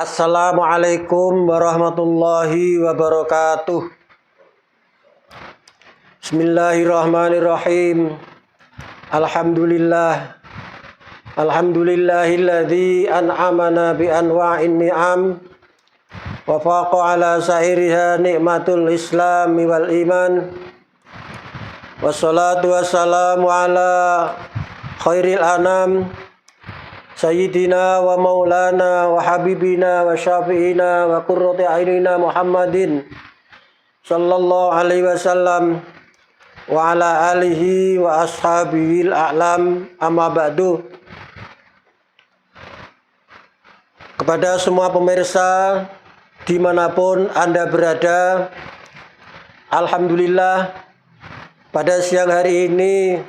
Assalamualaikum warahmatullahi wabarakatuh. Bismillahirrahmanirrahim. Alhamdulillahilladzi an'amana bi anwa'in ni'am wa faqa ala sa'iriha ni'matul islami wal iman. Wassalatu wassalamu ala khairil anam Sayyidina wa maulana wa habibina wa syafi'ina wa qurrati a'yunina Muhammadin sallallahu alaihi wasallam wa ala alihi wa ashabihil a'lam, amma ba'du. Kepada semua pemirsa dimanapun Anda berada, alhamdulillah pada siang hari ini,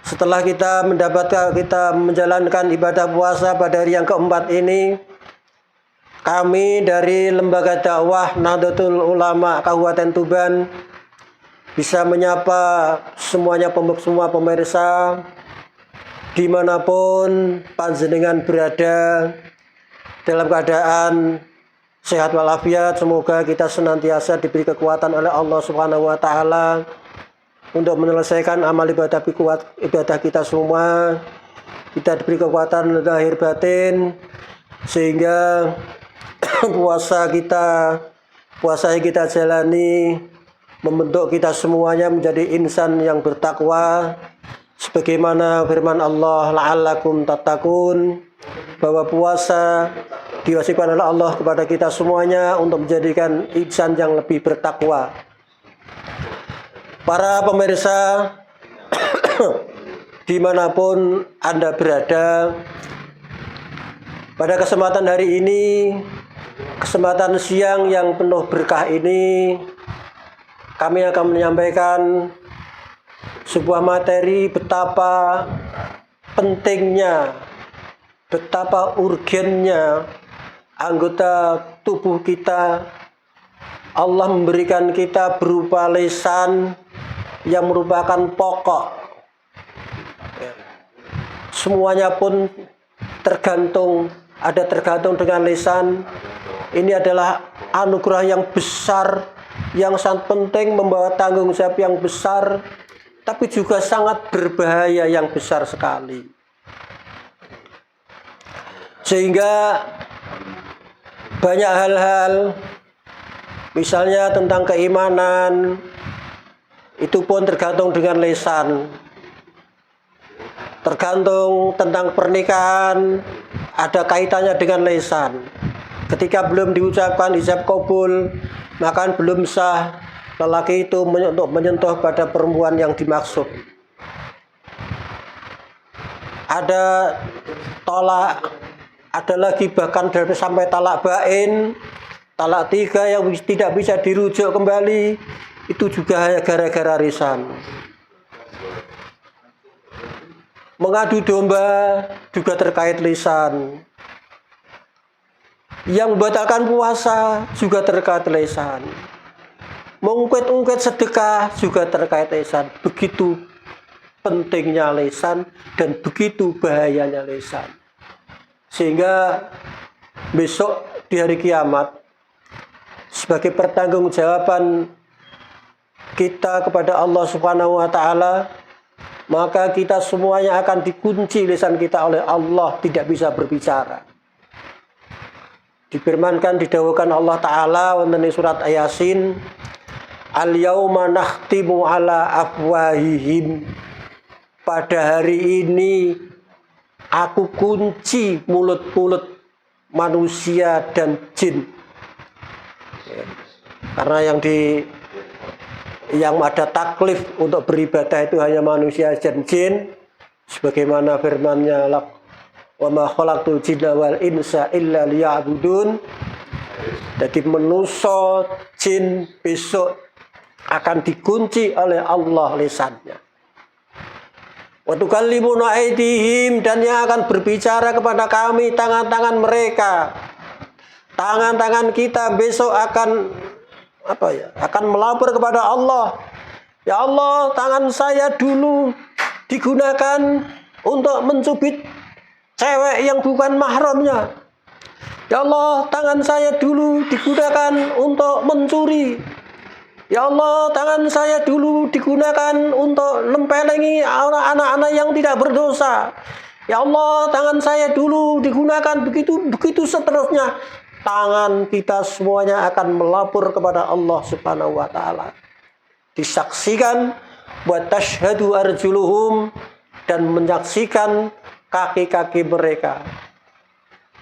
setelah kita menjalankan ibadah puasa pada hari yang keempat ini, kami dari Lembaga Dakwah Nahdlatul Ulama Kabupaten Tuban bisa menyapa semua pemirsa dimanapun panjenengan berada dalam keadaan sehat walafiat. Semoga kita senantiasa diberi kekuatan oleh Allah Subhanahu wa Ta'ala untuk menyelesaikan amal ibadah kita semua. Kita diberi kekuatan lahir batin sehingga puasa yang kita jalani membentuk kita semuanya menjadi insan yang bertakwa, sebagaimana firman Allah, la'allakum tattaqun, bahwa puasa diwajibkan oleh Allah kepada kita semuanya untuk menjadikan insan yang lebih bertakwa. Para pemirsa dimanapun Anda berada, pada kesempatan hari ini, kesempatan siang yang penuh berkah ini, kami akan menyampaikan sebuah materi betapa pentingnya, betapa urgennya anggota tubuh kita. Allah memberikan kita berupa lisan yang merupakan pokok. Semuanya pun tergantung dengan lisan. Ini adalah anugerah yang besar, yang sangat penting, membawa tanggung jawab yang besar, tapi juga sangat berbahaya yang besar sekali. Sehingga banyak hal-hal, misalnya tentang keimanan, itu pun tergantung dengan lisan. Tergantung tentang pernikahan, ada kaitannya dengan lisan. Ketika belum diucapkan ijab qabul, maka belum sah lelaki itu untuk menyentuh pada perempuan yang dimaksud. Ada tolak, ada lagi bahkan sampai talak bain, talak 3 yang tidak bisa dirujuk kembali, itu juga hanya gara-gara lisan. Mengadu domba juga terkait lisan. Yang membatalkan puasa juga terkait lisan. Mengungkit-ungkit sedekah juga terkait lisan. Begitu pentingnya lisan dan begitu bahayanya lisan. Sehingga besok di hari kiamat, sebagai pertanggungjawaban kita kepada Allah Subhanahu wa Ta'ala, maka kita semuanya akan dikunci lisan kita oleh Allah, tidak bisa berbicara. Difirmankan, didawuhkan Allah Ta'ala wonten ing surat Yasin, al-yauma nakhtimu ala afwahihim, pada hari ini aku kunci mulut-mulut manusia dan jin. Karena yang ada taklif untuk beribadah itu hanya manusia dan jin, sebagaimana firman-Nya, wa ma khalaqtul jinna wal insa illa liya'budun. Jadi manusia jin besok akan dikunci oleh Allah lisannya. Wa tukallimuna aydihim, dan yang akan berbicara kepada kami tangan-tangan mereka. Tangan-tangan kita besok akan melapor kepada Allah. Ya Allah, tangan saya dulu digunakan untuk mencubit cewek yang bukan mahramnya. Ya Allah, tangan saya dulu digunakan untuk mencuri. Ya Allah, tangan saya dulu digunakan untuk nempelengi anak-anak yang tidak berdosa. Ya Allah, tangan saya dulu digunakan begitu seterusnya. Tangan kita semuanya akan melapor kepada Allah Subhanahu wa taala. Disaksikan wa tashhadu arjuluhum, dan menyaksikan kaki-kaki mereka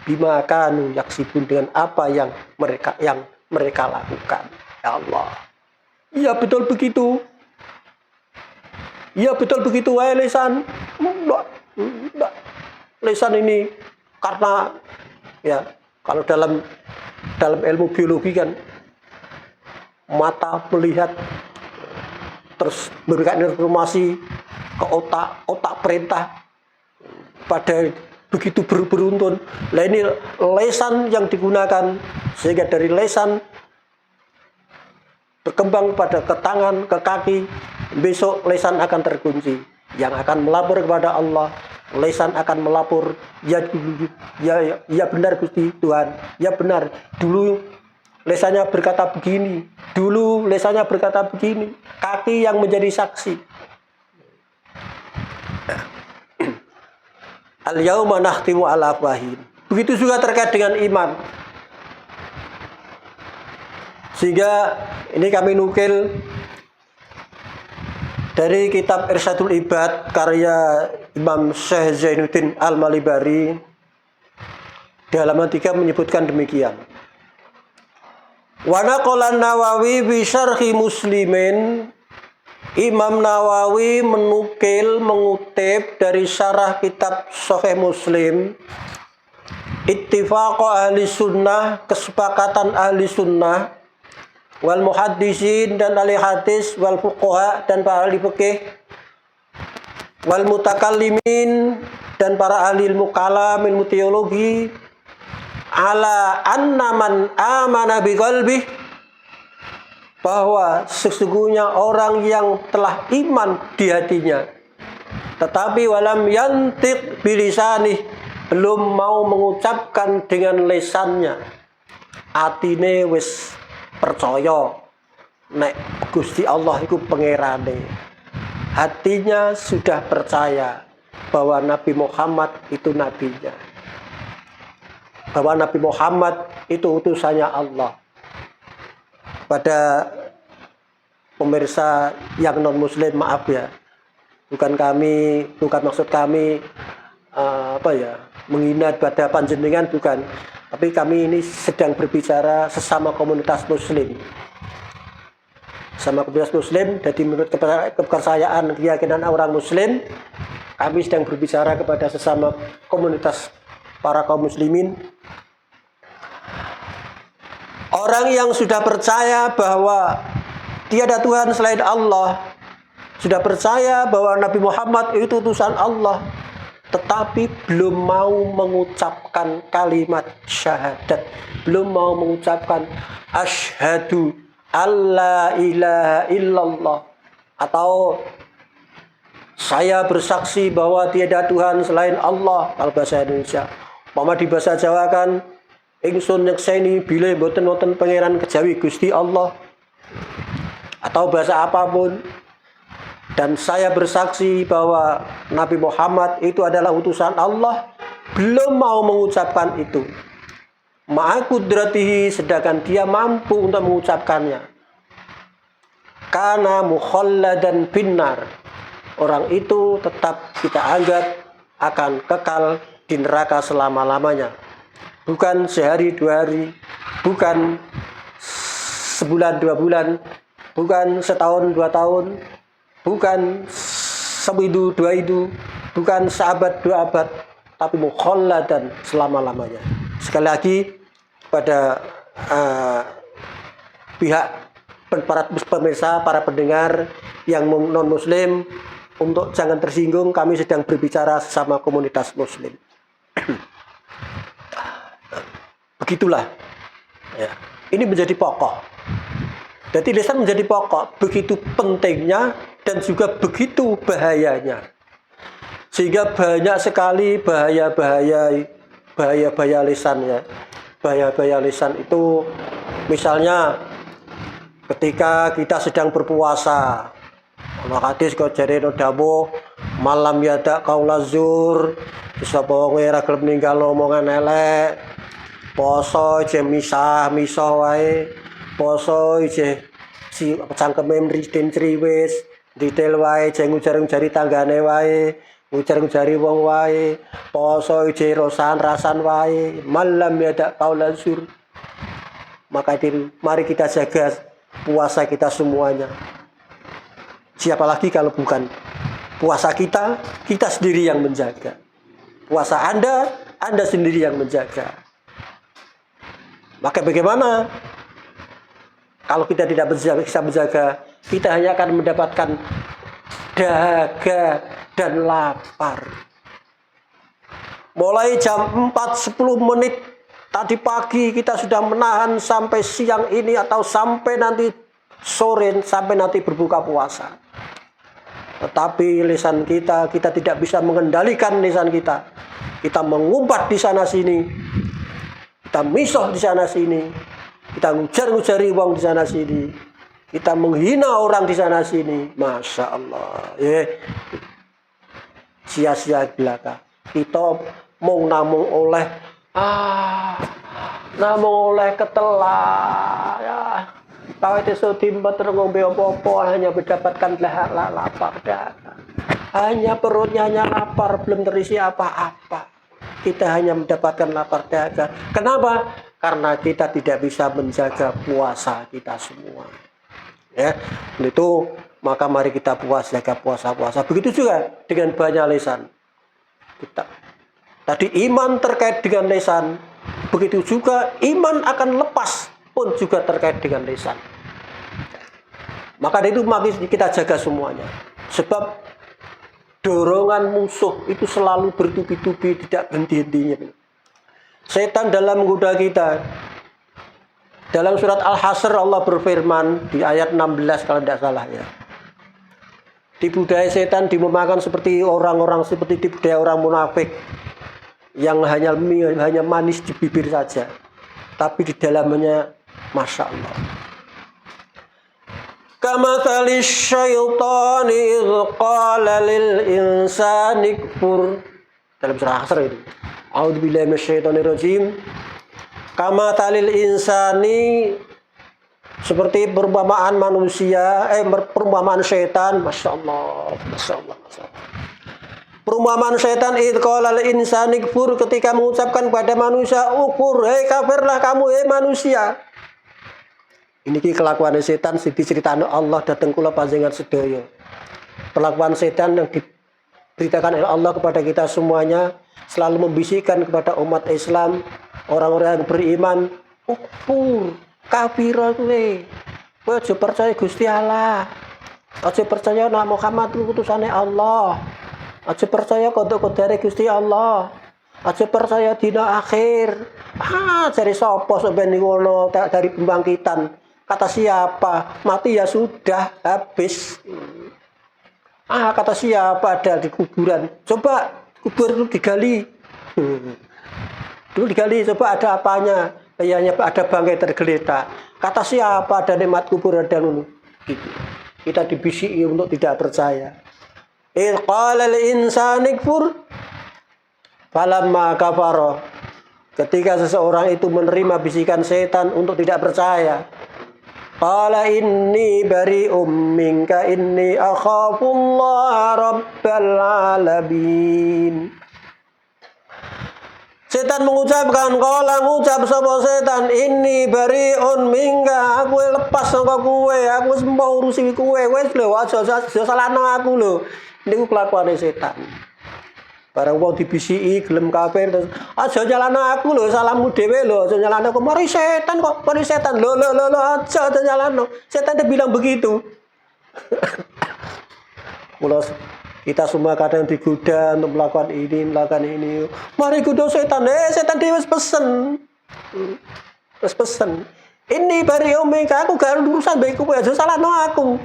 bima kanu yaksibun, dengan apa yang mereka lakukan. Ya Allah. Iya betul begitu. Iya betul begitu, wahai lisan. Lisan ini karena ya kalau dalam ilmu biologi kan, mata melihat terus memberikan informasi ke otak perintah pada begitu beruntun. Nah ini lesan yang digunakan, sehingga dari lesan berkembang pada ke tangan, ke kaki. Besok lesan akan terkunci, yang akan melapor kepada Allah. Lesan akan melapor, ya benar Gusti Tuhan, ya benar, dulu lesannya berkata begini, dulu lesannya berkata begini. Kaki yang menjadi saksi. Al-yauma nakhtimu ala afwahihim. Begitu juga terkait dengan iman. Sehingga ini kami nukil dari kitab Irsyadul Ibad karya Imam Syekh Zainuddin Al-Malibari, di halaman 3 menyebutkan demikian. Wa naqala Nawawi bi syarhi Muslimin. Imam Nawawi mengutip dari syarah kitab Sahih Muslim, ittifaq ahli sunnah, kesepakatan ahli sunnah, wal muhaddisin, dan ahli hadis, wal fuqaha, dan para ahli fikih, wal mutakallimin, dan para ahli ilmu kalam, ilmu teologi, ala anna man amana bi qalbih, bahwa sesungguhnya orang yang telah iman di hatinya, tetapi walam yantiq bilisanih, belum mau mengucapkan dengan lesannya, atine wis percaya nek Gusti Allah iku pangerane, hatinya sudah percaya bahwa Nabi Muhammad itu nabinya, bahwa Nabi Muhammad itu utusannya Allah. Pada pemirsa yang non muslim, maaf ya, bukan maksud kami menghina pada panjenengan, bukan, tapi kami ini sedang berbicara sesama komunitas muslim. Sama komunitas muslim, jadi menurut kepercayaan keyakinan orang muslim, kami sedang berbicara kepada sesama komunitas para kaum muslimin. Orang yang sudah percaya bahwa tiada Tuhan selain Allah, sudah percaya bahwa Nabi Muhammad itu utusan Allah, tetapi belum mau mengucapkan kalimat syahadat, belum mau mengucapkan asyhadu alla ilaha illallah, atau saya bersaksi bahwa tiada Tuhan selain Allah, kalau bahasa Indonesia. Mama di bahasa Jawa kan, ingsun nyekseni bilih boten wonten pangeran kejawi Gusti Allah, atau bahasa apapun, dan saya bersaksi bahwa Nabi Muhammad itu adalah utusan Allah, belum mau mengucapkan itu. Ma'a kudratihi, sedangkan dia mampu untuk mengucapkannya. Kana mukhalladan finnar, orang itu tetap kita anggap akan kekal di neraka selama-lamanya. Bukan sehari dua hari, bukan sebulan dua bulan, bukan setahun dua tahun, bukan seminggu dua minggu, bukan seabad dua abad, tapi mukhalladan selama-lamanya. Sekali lagi pada pihak para pemirsa, para pendengar yang non muslim, untuk jangan tersinggung, kami sedang berbicara sesama komunitas muslim. Begitulah ya. Ini menjadi pokok. Jadi lisan menjadi pokok. Begitu pentingnya dan juga begitu bahayanya. Sehingga banyak sekali bahaya-bahaya lisan ya. Bahaya-bahaya lisan itu misalnya ketika kita sedang berpuasa. Ana hadis kok jare dawuh malam yada qaula zur, sapa wong ora gelem ninggal omongan elek. Poso je misah wae. Poso je si cangkeme mriden criwis, detail wae je ngujar-ngujari tanggane wae, ngujar-ngujari wong wae. Poso je rasan wae, malam yada qaula zur. Maka itu mari kita jaga puasa kita semuanya. Siapa lagi kalau bukan puasa kita sendiri yang menjaga. Puasa Anda sendiri yang menjaga. Maka bagaimana? Kalau kita tidak bisa menjaga, kita hanya akan mendapatkan dahaga dan lapar. Mulai jam 4:10 tadi pagi kita sudah menahan sampai siang ini atau sampai nanti sore, sampai nanti berbuka puasa. Tetapi lisan kita tidak bisa mengendalikan lisan kita. Kita mengumpat di sana sini. Kita misuh di sana sini. Kita ngujar-ngujari wong di sana sini. Kita menghina orang di sana sini. Masya Allah. Sia-sia belaka. Kita mau namung oleh ketelah ya. Kau itu sedimbat ngombe apa-apa hanya mendapatkan lapar dahaga. Hanya perutnya hanya lapar, belum terisi apa-apa. Kita hanya mendapatkan lapar dahaga. Kenapa? Karena kita tidak bisa menjaga puasa kita semua. Ya, itu maka mari kita jaga puasa. Begitu juga dengan banyak lisan. Tadi iman terkait dengan lisan. Begitu juga iman akan lepas pun juga terkait dengan lisan. Maka itu mari kita jaga semuanya. Sebab dorongan musuh itu selalu bertubi-tubi, tidak berhenti-hentinya. Setan dalam menggoda kita. Dalam surat Al-Hasr Allah berfirman di ayat 16 kalau tidak salah ya. Di budaya setan dimumakan seperti orang-orang seperti di budaya orang munafik yang hanya manis di bibir saja, tapi di dalamnya Masya Allah. Kamatsali syaitani idz qala lil insani kfur. Dalam surah Al-Hasr itu. A'udzubillahi minasyaitonir rajim. Kamatsalil insani, seperti perumpamaan manusia, perumpamaan setan. Masya Allah. Perumpamaan setan idz qala lil insani kfur, ketika mengucapkan pada manusia ukfur, hei kafirlah kamu, hei manusia. Ini kelakuan setan diceritakan Allah datang kula panjenengan sedaya. Perlakuan setan yang diberitakan oleh Allah kepada kita semuanya, selalu membisikkan kepada umat Islam, orang-orang yang beriman, ukfur, kafir kowe. Kowe aja percaya Gusti Allah. Aja percaya Nabi Muhammad itu utusane Allah. Aja percaya qada-qadare Gusti Allah. Aja percaya dina akhir. Jare sapa sampeyan niku ono dari pembangkitan? Kata siapa? Mati ya sudah, habis. Kata siapa ada di kuburan? Coba kubur itu digali. Dulu digali, coba ada apanya? Kayaknya ada bangkai tergeletak. Kata siapa ada nikmat kubur ada dulu? Gitu. Kita dibisiki untuk tidak percaya. Idz qala lil insani kfur falamma kafara. Ketika seseorang itu menerima bisikan setan untuk tidak percaya, qala inni bari'um minka inni akhafullaha rabbal alamin. Setan mengucapkan, ngucap sapa setan, inni bari'un minka, aku lepas saka kowe, aku wis mau urusi kowe, wis lho aja salahno aku lho. Niku kelakuane setan. Barang wong dibisiki gelem kafir terus aja nyalahno aku lho, salahmu dhewe lho, aja nyalahno aku. Mari setan kok, mari setan. Lho aja nyalahno. Setan dia bilang begitu. Kita semua kadang digoda untuk melakukan ini. Mari goda setan. Setan dia wis pesen. Wis pesen. Ini bari omega aku gak urusan baik kowe aja salahno aku.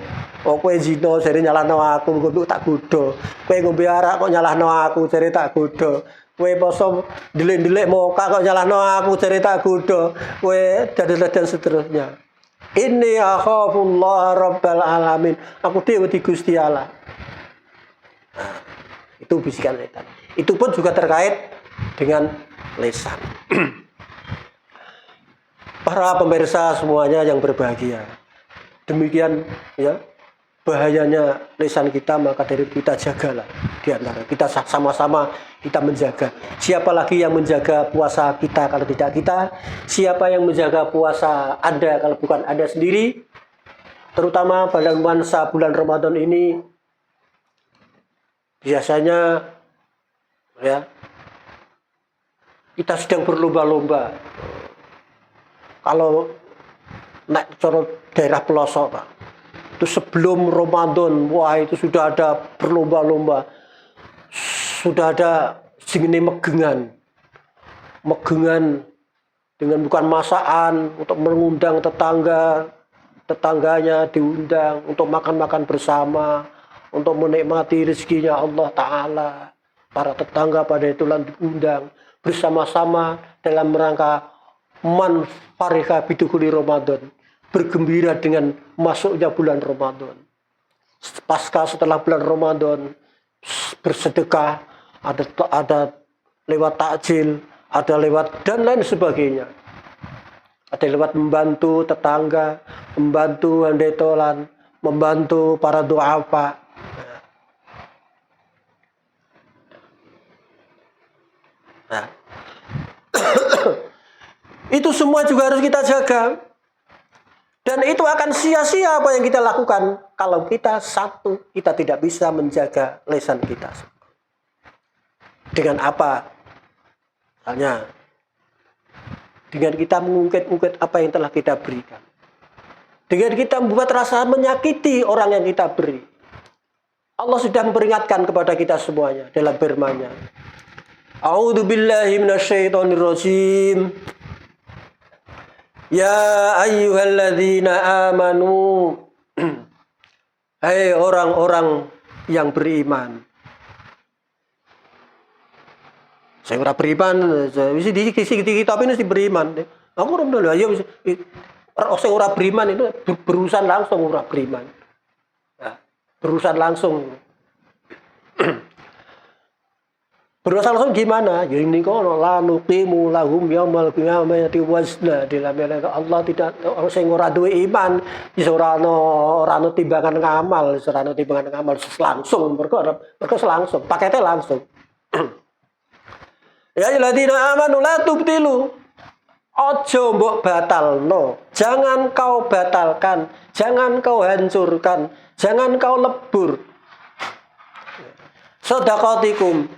Oh kowe zina jare nyalahno aku, engko tak godho. Kowe ngombe arak kok nyalahno aku, jare tak godho. Kowe poso ndelik-ndelik moka kok nyalahno aku, jare tak godho. Kowe dan seterusnya. Inni akhafullah rabbal alamin. Aku dhewe wedi Gusti Allah. Nah, itu bisikan setan. Itu pun juga terkait dengan lisan. Para pemirsa semuanya yang berbahagia. Demikian ya bahayanya lisan kita, maka dari kita jagalah di antara kita sama-sama kita menjaga. Siapa lagi yang menjaga puasa kita kalau tidak kita? Siapa yang menjaga puasa Anda kalau bukan Anda sendiri? Terutama pada nuansa bulan Ramadan ini biasanya ya kita sedang berlomba-lomba. Kalau naik daerah pelosok Pak, itu sebelum Ramadan, wah itu sudah ada berlomba-lomba, sudah ada singene megengan dengan bukan masakan untuk mengundang tetangganya diundang untuk makan-makan bersama, untuk menikmati rezekinya Allah Ta'ala. Para tetangga pada itu diundang bersama-sama dalam rangka man farika bidukhuli Ramadan, bergembira dengan masuknya bulan Ramadan. Pasca setelah bulan Ramadan bersedekah, ada lewat takjil, ada lewat dan lain sebagainya. Ada lewat membantu tetangga, membantu handetolan, membantu para duafa. Nah. Itu semua juga harus kita jaga. Dan itu akan sia-sia apa yang kita lakukan kalau kita tidak bisa menjaga lisan kita. Dengan apa? Misalnya dengan kita mengungkit-ungkit apa yang telah kita berikan. Dengan kita membuat rasa menyakiti orang yang kita beri. Allah sudah memperingatkan kepada kita semuanya dalam firman-Nya. A'udzubillahi minasyaitonirrajim. Ya ayyuhalladzina amanu. Hai orang-orang yang beriman. Saya ora beriman, wis di kitab ini sih beriman. Aku ora bener ya orang ora beriman itu berurusan langsung ora beriman. Ya, berurusan langsung. Berurusan langsung gimana? Ya ini kono la nuqimu lahum yaumal qiyamati wazna. Allah tidak sing ora duwe iman, wis ora ono timbangan ngamal, langsung mergo langsung, pakete langsung. Ya alladzina amanu la tubtilu. Ojo mbok batalno. Jangan kau batalkan, jangan kau hancurkan, jangan kau lebur. Sedekatikum,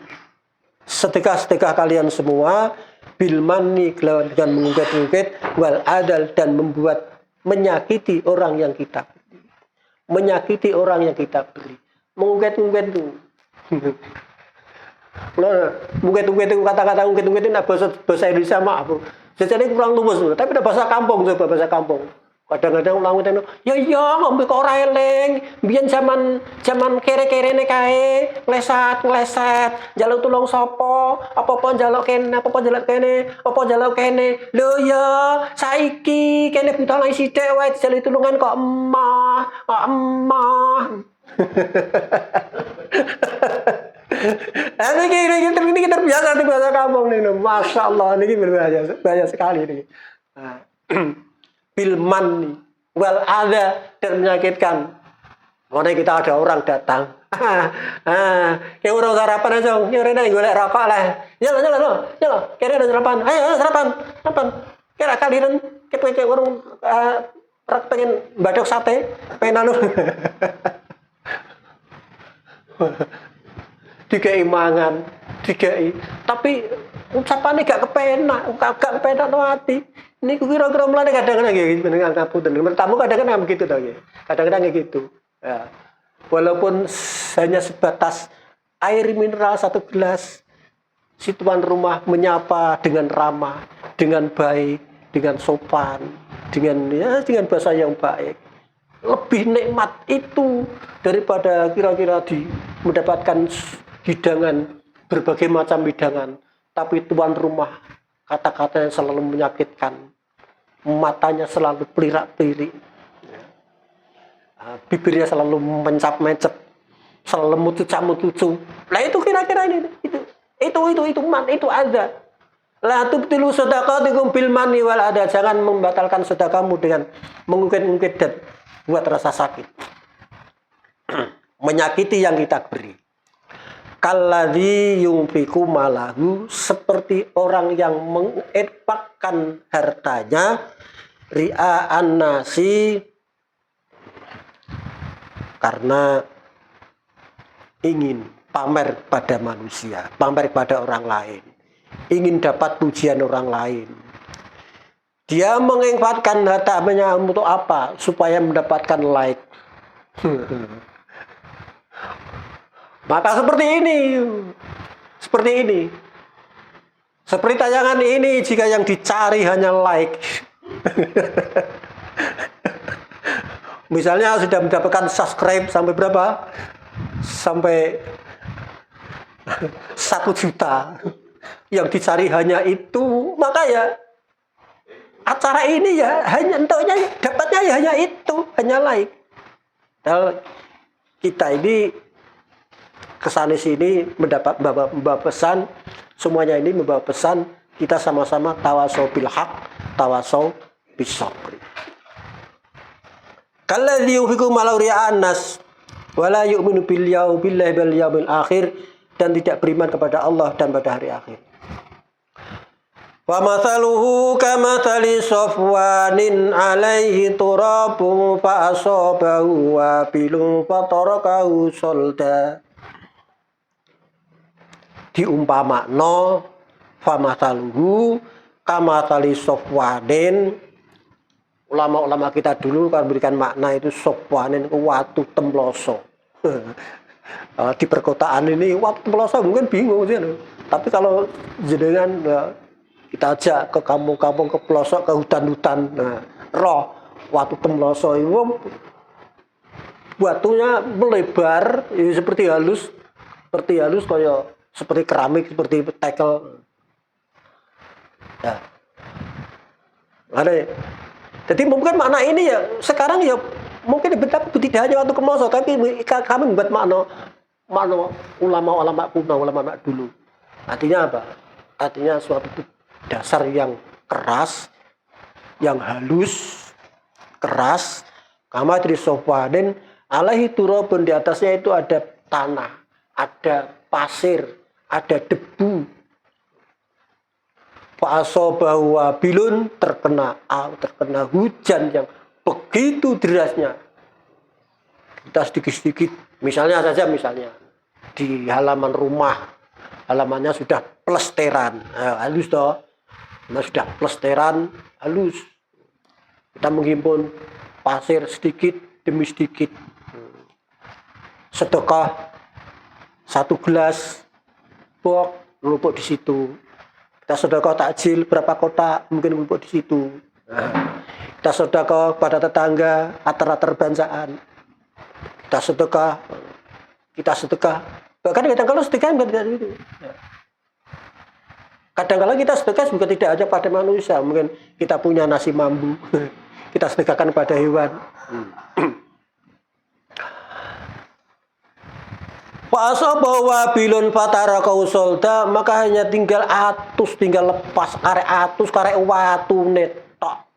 sedekah-sedekah kalian semua bil manni dengan mengungkit-ungkit wal adal dan membuat menyakiti orang yang kita beri. Menyakiti orang yang kita beri. Mengungkit-ungkit itu. Mungkit-ungkit itu kata-kata mungkit-ungkit itu bahasa Indonesia maaf. Jadi kurang luwes, tapi ada bahasa kampung, coba bahasa kampung. Kadang-kadang ulang itu, ya ngombe kok ora eling, biyen zaman kere-kerene kae, ngleset, njaluk tulung sapa, apa-apa njaluk kene, apa-apa njaluk kene, apa njaluk kene. Lho ya, saiki kene butuh lagi sithik wae dijaluk tulungan kok emah. Ini terbiasa di bahasa kampung nih, masya Allah, ini berbahaya sekali nih. Bilman wal ada dan menyakitkan. Mana kita ada orang datang, kayak orang sarapan aja, ini Rena yang golek rokok lah, nyala, kira ada sarapan, ayo sarapan, kira kalian kayak orang pengen badok sate, pengen anu. Dikai mangan, tapi ucapannya gak kepenak no hati. Ini kira-kira mulai kadang-kadang gitu, tamu kadang-kadang begitu tau ya, kadang-kadang kayak gitu. Ya. Walaupun hanya sebatas air mineral 1 gelas, si tuan rumah menyapa dengan ramah, dengan baik, dengan sopan, dengan bahasa yang baik. lebih nikmat itu daripada kira-kira mendapatkan hidangan, berbagai macam hidangan. Tapi tuan rumah kata-katanya selalu menyakitkan, matanya selalu pelirak-pelirik, bibirnya selalu mencap-mencap, selalu mutuca-mutucu. Nah itu kira-kira ini, itu man, itu ada. La tubtilu shadaqatikum bil manni wal adha. Jangan membatalkan sedekahmu dengan mengungkit-ungkit dan buat rasa sakit. Menyakiti yang kita beri. Kalladzi yunfiqu malahu, seperti orang yang menginfakkan hartanya ria'an nasi, karena ingin pamer pada manusia, pamer pada orang lain, ingin dapat pujian orang lain. Dia menginfakkan hartanya untuk apa? Supaya mendapatkan like. Maka seperti ini. Seperti tayangan ini, jika yang dicari hanya like. Misalnya sudah mendapatkan subscribe sampai berapa? Sampai 1 juta. Yang dicari hanya itu, maka ya acara ini ya hanya untuknya dapatnya ya hanya itu, hanya like. Dan kita ini kesana sini membawa pesan, semuanya ini membawa pesan, kita sama-sama tawasau bil haq, tawasau bis sabr. Kalladzi yunfiqu malahu ria'an nas wa la yu'minu billahi wal yawmil akhir, dan tidak beriman kepada Allah dan pada hari akhir. Wa mathaluhu kamathali safwanin alaihi turabun fa asabahu wabilun fatarakahu solda. Diumpamakno fa mathaluhu kamathali safwanin. Ulama-ulama kita dulu kan berikan makna itu safwanin watu temploso. Di perkotaan ini watu temploso mungkin bingung sih. Tapi kalau jenengan kita ajak ke kampung-kampung, ke pelosok, ke hutan-hutan, roh watu temploso itu batunya melebar, ya, seperti halus kayak seperti keramik, seperti tekel. Ya. Ada. Jadi mungkin makna ini ya sekarang ya mungkin tidak hanya waktu kemoso, tapi kami membuat makna ulama-ulama kuno, ulama dulu. Artinya apa? Artinya suatu dasar yang keras, yang halus, keras. Kama dari sofaden alaihi turabun, di atasnya itu ada tanah, ada pasir, ada debu. Fa'asobahu wabilun, terkena hujan yang begitu derasnya. Kita sedikit-sedikit, misalnya di halaman rumah, halamannya sudah plesteran, halus toh. Nah, sudah plesteran halus. Kita menghimpun pasir sedikit demi sedikit. Sedekah 1 gelas pok numpuk di situ. Kita sedekah takjil berapa kotak mungkin numpuk di situ. Nah, kita sedekah pada tetangga atar-atar bancaan. Kita sedekah. Bahkan kadang-kadang sedekah bukan tidak itu. Kadang-kadang kita sedekah juga tidak aja pada manusia. Mungkin kita punya nasi mambu, kita sedekahkan pada hewan. Fa'asabahu wabilun fatarakahu solda, maka hanya tinggal lepas karek watu netok.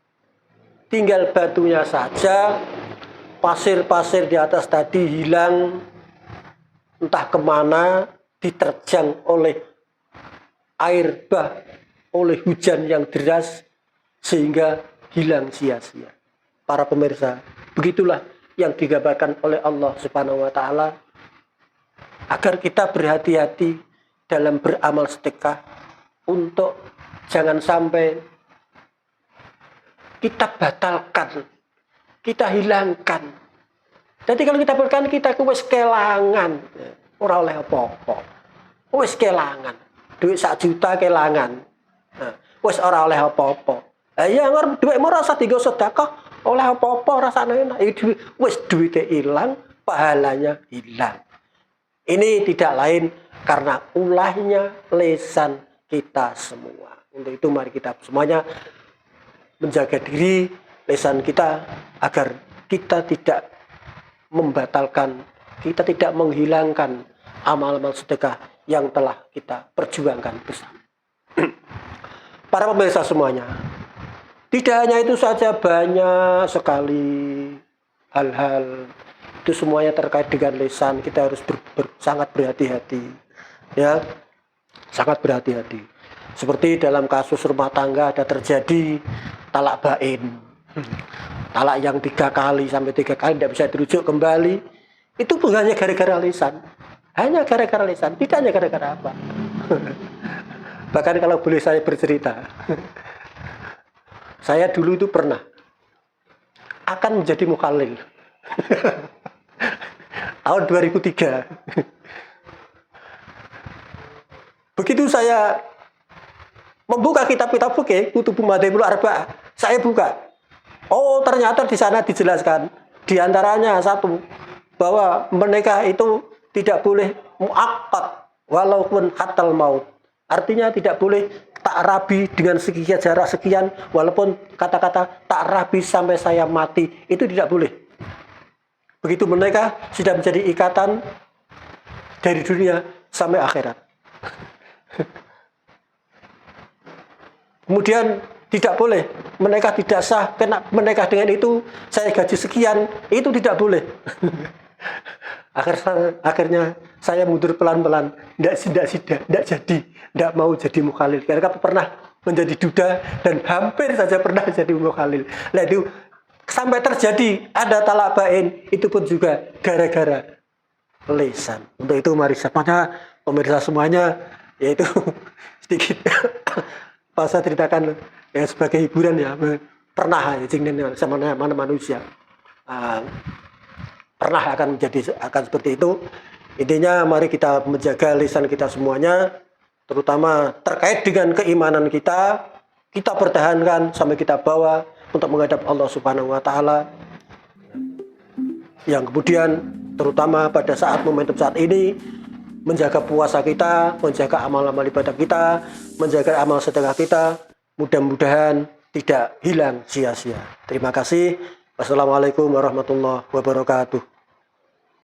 Tinggal batunya saja, pasir-pasir di atas tadi hilang, entah kemana, diterjang oleh air bah, oleh hujan yang deras, sehingga hilang sia-sia. Para pemirsa, begitulah yang digambarkan oleh Allah Subhanahu wa Ta'ala, agar kita berhati-hati dalam beramal sedekah, untuk jangan sampai kita batalkan, kita hilangkan. Jadi kalau kita berikan, kita wis kelangan, ora oleh apa-apa, wis kelangan, duit 1 juta kelangan, wis ora oleh apa-apa. Ya ngarep duit mau rasa digo sedekah, oleh apa-apa rasane enak. Wis duwite ilang, pahalanya hilang. Ini tidak lain karena ulahnya lisan kita semua. Untuk itu mari kita semuanya menjaga diri lisan kita agar kita tidak membatalkan, kita tidak menghilangkan amal-amal sedekah yang telah kita perjuangkan bersama. Para pemirsa semuanya, tidak hanya itu saja, banyak sekali hal-hal itu semuanya terkait dengan lisan. Kita harus sangat berhati-hati, ya, sangat berhati-hati. Seperti dalam kasus rumah tangga ada terjadi talak bain, talak yang 3 kali sampai 3 kali tidak bisa dirujuk kembali. Itu bukan hanya gara-gara lisan, hanya gara-gara lisan, tidak hanya gara-gara apa. Bahkan kalau boleh saya bercerita, saya dulu itu pernah akan menjadi mukhalil tahun 2003. Begitu saya membuka kitab-kitab fikih, Kutubul Madzhabul Arba'ah, saya buka. Oh, ternyata di sana dijelaskan, di antaranya satu, bahwa menikah itu tidak boleh muakkad walaupun hatal maut. Artinya tidak boleh tak rabi dengan sekian jarak sekian, walaupun kata-kata tak rabi sampai saya mati, itu tidak boleh. Begitu menikah sudah menjadi ikatan dari dunia sampai akhirat. Kemudian tidak boleh menikah tidak sah, kena menikah dengan itu saya gaji sekian, itu tidak boleh. Akhirnya saya mundur pelan-pelan, tidak jadi, tidak mau jadi mukhalil. Karena pernah menjadi duda dan hampir saja pernah jadi mukhalil. Nah itu sampai terjadi ada talak bain, itu pun juga gara-gara lisan. Untuk itu mari semuanya, pemirsa semuanya, yaitu sedikit saya ceritakan ya sebagai hiburan ya, pernah sama mana manusia. Pernah akan seperti itu. Intinya mari kita menjaga lisan kita semuanya, terutama terkait dengan keimanan kita pertahankan sampai kita bawa untuk menghadap Allah Subhanahu wa taala. Yang kemudian terutama pada saat momentum saat ini menjaga puasa kita, menjaga amal-amal ibadah kita, menjaga amal sedekah kita, mudah-mudahan tidak hilang sia-sia. Terima kasih. Wassalamualaikum warahmatullahi wabarakatuh.